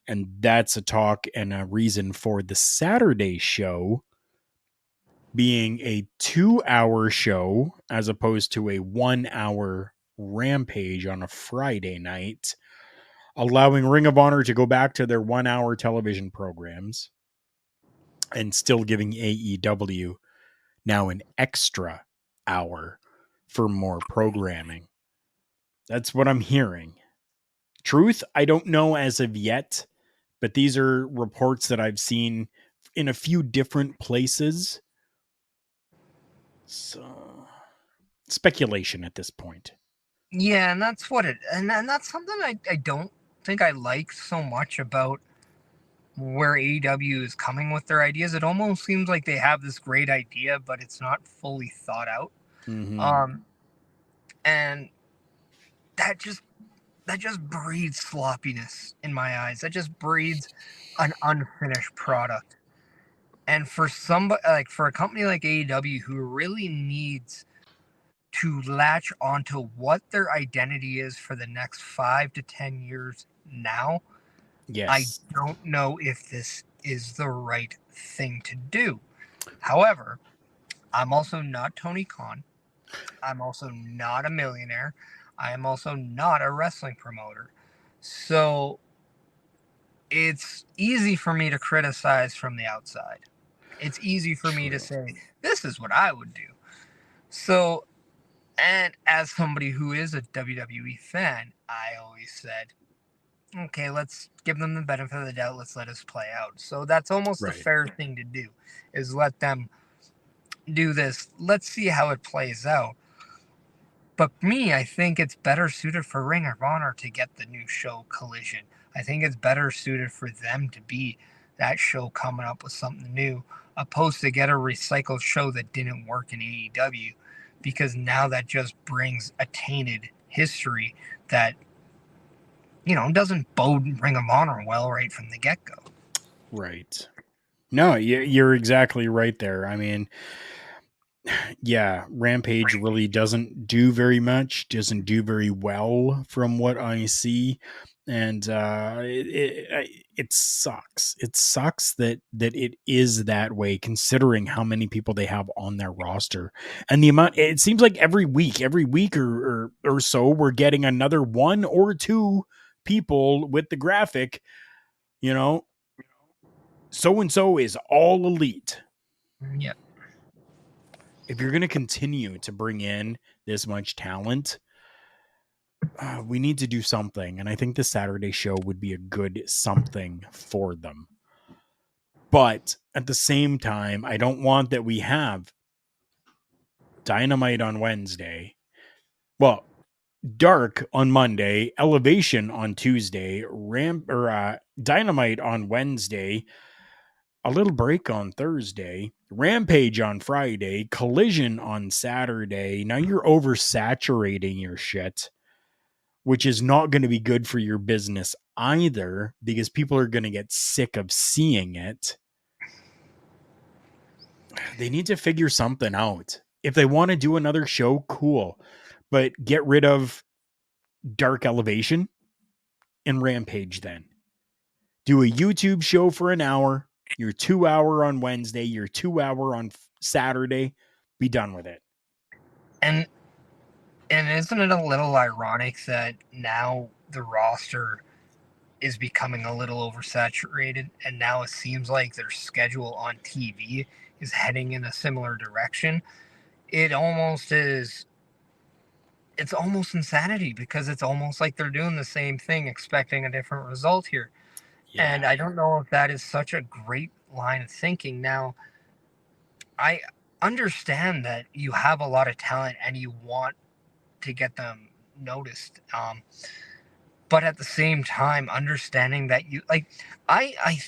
And that's a talk and a reason for the Saturday show being a 2-hour show as opposed to a 1-hour Rampage on a Friday night, allowing Ring of Honor to go back to their 1-hour television programs and still giving AEW now an extra hour for more programming. That's what I'm hearing. Truth, I don't know as of yet, but these are reports that I've seen in a few different places. So, speculation at this point. Yeah, and that's what and that's something I don't think I like so much about where AEW is coming with their ideas. It almost seems like they have this great idea, but it's not fully thought out. Mm-hmm. And that just breeds sloppiness in my eyes. That just breeds an unfinished product. And for somebody for a company like AEW who really needs to latch onto what their identity is for the next 5 to 10 years now, Yes. I don't know if this is the right thing to do. However, I'm also not Tony Khan. I'm also not a millionaire. I am also not a wrestling promoter. So it's easy for me to criticize from the outside. It's easy for me to say, this is what I would do. So, and as somebody who is a WWE fan, I always said, okay, let's give them the benefit of the doubt. Let's let us play out. So that's almost the fair thing to do, is let them do this. Let's see how it plays out. But me, I think it's better suited for Ring of Honor to get the new show Collision. I think it's better suited for them to be that show coming up with something new, opposed to get a recycled show that didn't work in AEW, because now that just brings a tainted history that, doesn't bode Ring of Honor well right from the get-go. Right. No, you're exactly right there. I mean, yeah, Rampage really doesn't do very much, doesn't do very well from what I see. And it sucks. It sucks that it is that way, considering how many people they have on their roster and the amount. It seems like every week or so, we're getting another 1 or 2 people with the graphic. So and so is all elite. Yeah. If you're going to continue to bring in this much talent, we need to do something. And I think the Saturday show would be a good something for them. But at the same time, I don't want that we have Dynamite on Wednesday. Well, Dark on Monday, Elevation on Tuesday, Dynamite on Wednesday, a little break on Thursday, Rampage on Friday, Collision on Saturday. Now you're oversaturating your shit, which is not going to be good for your business either, because people are going to get sick of seeing it. They need to figure something out. If they want to do another show, cool, but get rid of Dark Elevation and Rampage then. Do a YouTube show for an hour, your 2-hour on Wednesday, your 2-hour on Saturday, be done with it. And And isn't it a little ironic that now the roster is becoming a little oversaturated, and now it seems like their schedule on TV is heading in a similar direction? It almost is. It's almost insanity because it's almost like they're doing the same thing, expecting a different result here. Yeah. And I don't know if that is such a great line of thinking. Now, I understand that you have a lot of talent and you want to get them noticed. But at the same time, understanding that you like, I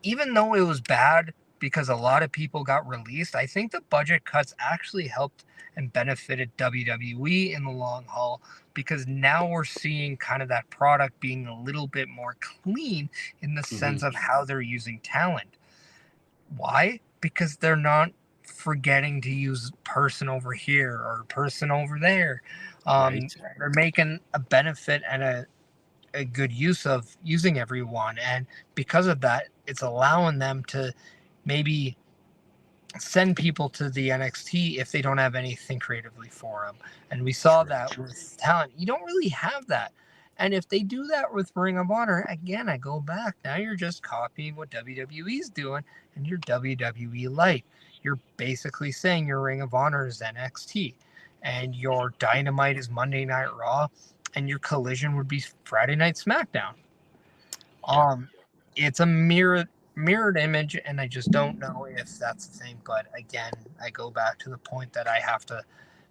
even though it was bad because a lot of people got released, I think the budget cuts actually helped and benefited WWE in the long haul because now we're seeing kind of that product being a little bit more clean in the sense of how they're using talent. Why? Because they're not forgetting to use person over here or person over there. Right. They're making a benefit and a good use of using everyone. And because of that, it's allowing them to maybe send people to the NXT if they don't have anything creatively for them. And we saw that with talent. You don't really have that. And if they do that with Ring of Honor, again, I go back. Now you're just copying what WWE's doing and you're WWE light. You're basically saying your Ring of Honor is NXT and your Dynamite is Monday Night Raw and your Collision would be Friday Night SmackDown. It's a mirrored image, and I just don't know if that's the thing. But again, I go back to the point that I have to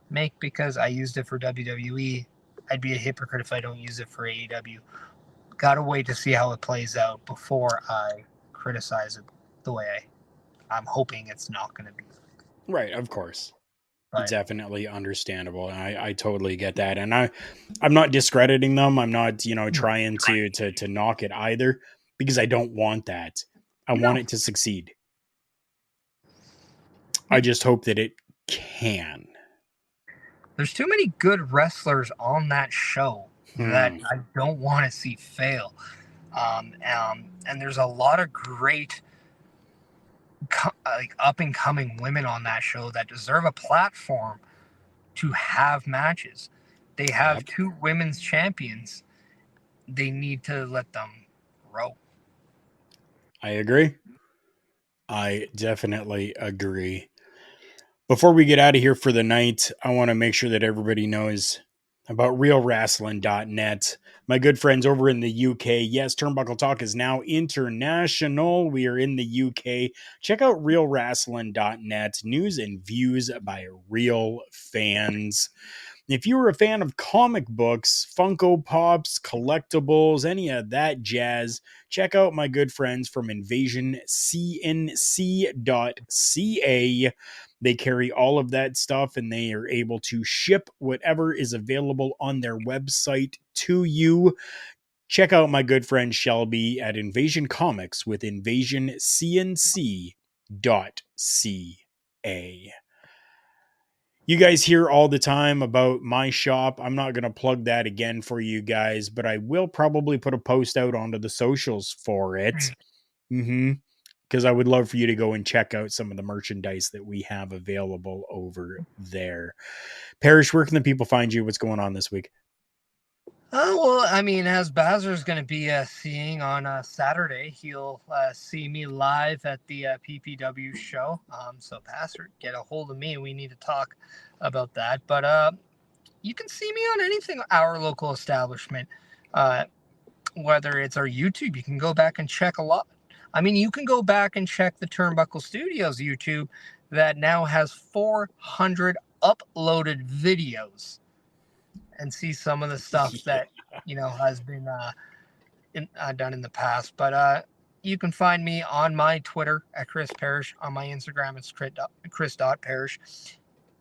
make because I used it for WWE. I'd be a hypocrite if I don't use it for AEW. Gotta wait to see how it plays out before I criticize it the way I'm hoping it's not going to be. Right, of course. But Definitely understandable. And I totally get that. And I'm not discrediting them. I'm not, trying to knock it either because I don't want that. I want it to succeed. I just hope that it can. there's too many good wrestlers on that show that I don't want to see fail. And there's a lot of great like up and coming women on that show that deserve a platform to have matches. They have two women's champions. They need to let them grow. I agree. I definitely agree. Before we get out of here for the night, I want to make sure that everybody knows about realwrestling.net. My good friends over in the UK. Yes, Turnbuckle Talk is now international. We are in the UK. Check out realwrestling.net. News and views by real fans. If you were a fan of comic books, Funko Pops, collectibles, any of that jazz, check out my good friends from invasioncnc.ca. They carry all of that stuff and they are able to ship whatever is available on their website to you. Check out my good friend Shelby at Invasion Comics with invasioncnc.ca. You guys hear all the time about my shop. I'm not going to plug that again for you guys, but I will probably put a post out onto the socials for it. Because I would love for you to go and check out some of the merchandise that we have available over there. Parrish, where can the people find you? What's going on this week? Well, I mean, as Bazer's going to be seeing on Saturday, he'll see me live at the PPW show. So, Pastor, get a hold of me. We need to talk about that. But you can see me on anything, our local establishment, whether it's our YouTube. You can go back and check a lot. I mean, you can go back and check the Turnbuckle Studios YouTube that now has 400 uploaded videos. And see some of the stuff that has been done in the past. But you can find me on my Twitter at Chris Parrish. On my Instagram, it's Chris.Parrish.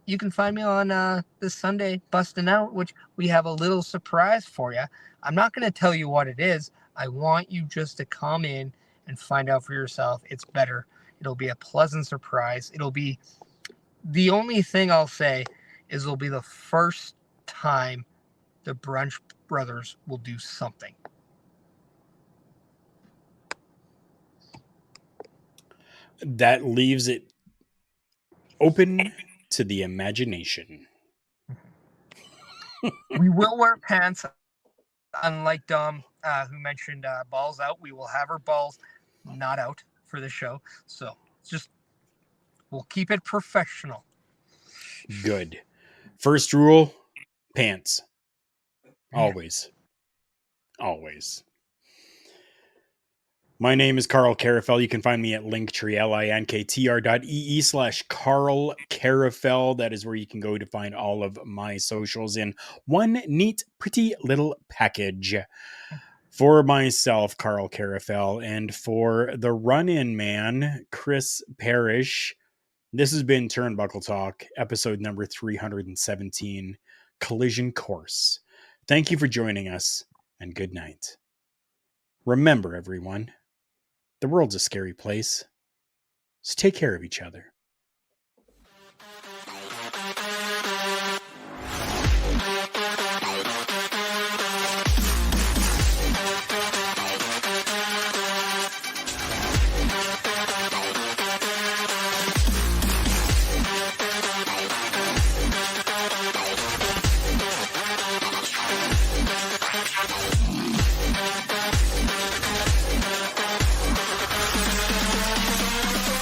You can find me on this Sunday, Busting Out, which we have a little surprise for you. I'm not going to tell you what it is. I want you just to come in and find out for yourself. It's better. It'll be a pleasant surprise. It'll be the only thing I'll say is it'll be the first time the Brunch Brothers will do something. That leaves it open to the imagination. We will wear pants, unlike Dom, who mentioned balls out. We will have our balls not out for the show. So just we'll keep it professional. Good. First rule, pants. Always. Always. My name is Karl Karufel. You can find me at linktree, linktr.ee/Karl Karufel. That is where you can go to find all of my socials in one neat, pretty little package. For myself, Karl Karufel, and for the run-in man, Chris Parrish, this has been Turnbuckle Talk, episode number 317, Collision Course. Thank you for joining us, and good night. Remember, everyone, the world's a scary place, so take care of each other.